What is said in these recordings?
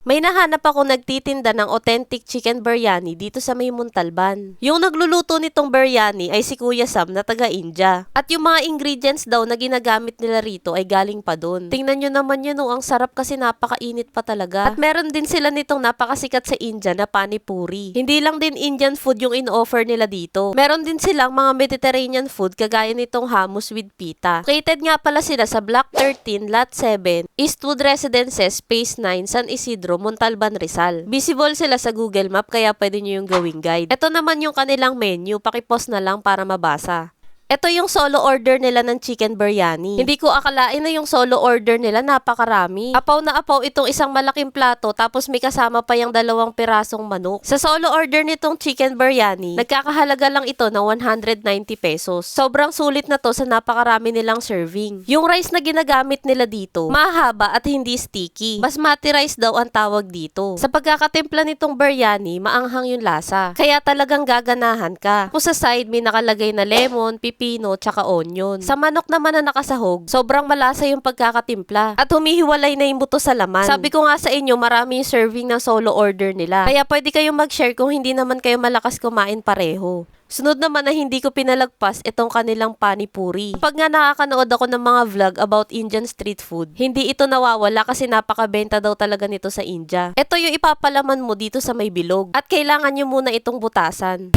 May nahanap ako nagtitinda ng authentic chicken biryani dito sa may Montalban. Yung nagluluto nitong biryani ay si Kuya Sam na taga-India. At yung mga ingredients daw na ginagamit nila rito ay galing pa dun. Tingnan nyo naman yun, ang sarap kasi napakainit pa talaga. At meron din sila nitong napakasikat sa India na pani puri. Hindi lang din Indian food yung in-offer nila dito. Meron din silang mga Mediterranean food kagaya nitong hummus with pita. Located nga pala sila sa Block 13, Lot 7, Eastwood Residences, Phase 9, San Isidro, Montalban, Rizal. Visible sila sa Google Map kaya pwede nyo yung gawing guide. Ito naman yung kanilang menu, pakipost na lang para mabasa. Ito yung solo order nila ng chicken biryani. Hindi ko akalain na yung solo order nila napakarami. Apaw na apaw itong isang malaking plato tapos may kasama pa yung 2 pirasong manok. Sa solo order nitong chicken biryani, nagkakahalaga lang ito ng 190 pesos. Sobrang sulit na to sa napakarami nilang serving. Yung rice na ginagamit nila dito, mahaba at hindi sticky. Basmati rice daw ang tawag dito. Sa pagkakatimpla nitong biryani, maanghang yung lasa. Kaya talagang gaganahan ka. Kung sa side may nakalagay na lemon, pipino, tsaka onion. Sa manok naman na nakasahog, sobrang malasa yung pagkakatimpla. At humihiwalay na yung buto sa laman. Sabi ko nga sa inyo, marami yung serving ng solo order nila. Kaya pwede kayong mag-share kung hindi naman kayo malakas kumain pareho. Sunod naman na hindi ko pinalagpas itong kanilang pani puri. Kapag nga nakakanood ako ng mga vlog about Indian street food, hindi ito nawawala kasi napakabenta daw talaga nito sa India. Ito yung ipapalaman mo dito sa may bilog. At kailangan nyo muna itong butasan.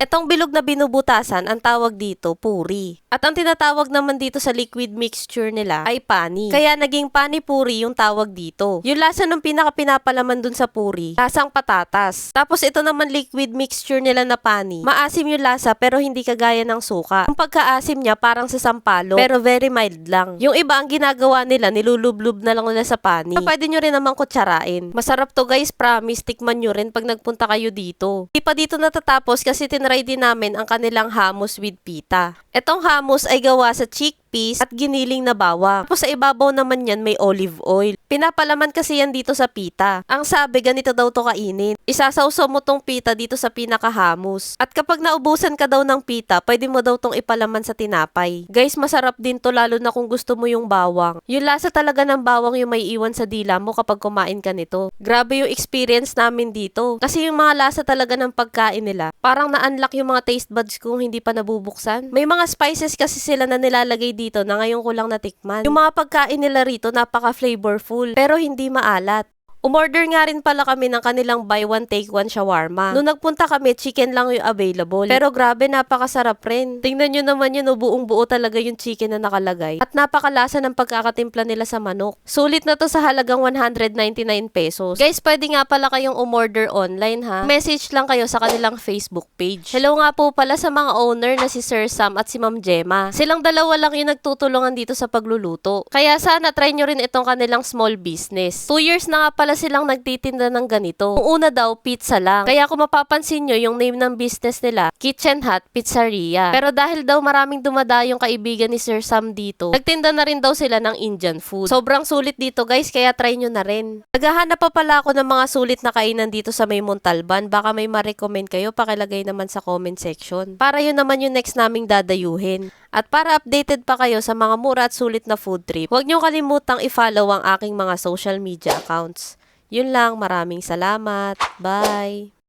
Itong bilog na binubutasan, ang tawag dito, puri. At ang tinatawag naman dito sa liquid mixture nila ay pani. Kaya naging pani puri yung tawag dito. Yung lasa ng pinaka-pinapalaman dun sa puri, lasang patatas. Tapos ito naman liquid mixture nila na pani. Maasim yung lasa pero hindi kagaya ng suka. Yung pagkaasim niya parang sa sampalo pero very mild lang. Yung iba ang ginagawa nila, nilulublub na lang nila sa pani. So, pwede nyo rin naman kutsarain. Masarap to guys, promise. Tikman nyo rin pag nagpunta kayo dito. Di pa dito natatapos kasi tinry din namin ang kanilang hummus with pita. Itong hummus ay gawa sa chickpeas at giniling na bawang. Tapos sa ibabaw naman yan may olive oil. Pinapalaman kasi yan dito sa pita. Ang sabi, ganito daw to kainin. Isasawsaw mo tong pita dito sa pinaka-hummus. At kapag naubusan ka daw ng pita, pwede mo daw tong ipalaman sa tinapay. Guys, masarap din to lalo na kung gusto mo yung bawang. Yung lasa talaga ng bawang yung may iwan sa dila mo kapag kumain ka nito. Grabe yung experience namin dito. Kasi yung mga lasa talaga ng pagkain nila, parang na-unlock yung mga taste buds kung hindi pa nabubuksan. May mga spices kasi sila na nilalagay dito na ngayon ko lang natikman. Yung mga pagkain nila rito napaka-flavorful pero hindi maalat. Umorder nga rin pala kami ng kanilang buy one take one shawarma. Nung nagpunta kami, chicken lang yung available. Pero grabe, napakasarap rin. Tingnan nyo naman yun, buong buo talaga yung chicken na nakalagay. At napakalasa ng pagkakatimpla nila sa manok. Sulit na to sa halagang 199 pesos. Guys, pwede nga pala kayong umorder online ha. Message lang kayo sa kanilang Facebook page. Hello nga po pala sa mga owner na si Sir Sam at si Ma'am Gemma. Silang dalawa lang yung nagtutulungan dito sa pagluluto. Kaya sana try nyo rin itong kanilang small business. 2 years na nga pala silang nagtitinda ng ganito. Kung una daw, pizza lang. Kaya kung mapapansin nyo, yung name ng business nila, Kitchen Hut Pizzeria. Pero dahil daw maraming dumadayong kaibigan ni Sir Sam dito, nagtinda na rin daw sila ng Indian food. Sobrang sulit dito guys, kaya try nyo na rin. Naghahanap pa pala ako ng mga sulit na kainan dito sa may Montalban. Baka may ma-recommend kayo, pakilagay naman sa comment section. Para yun naman yung next naming dadayuhin. At para updated pa kayo sa mga mura at sulit na food trip, huwag nyo kalimutang i-follow ang aking mga social media accounts. Yun lang, maraming salamat. Bye!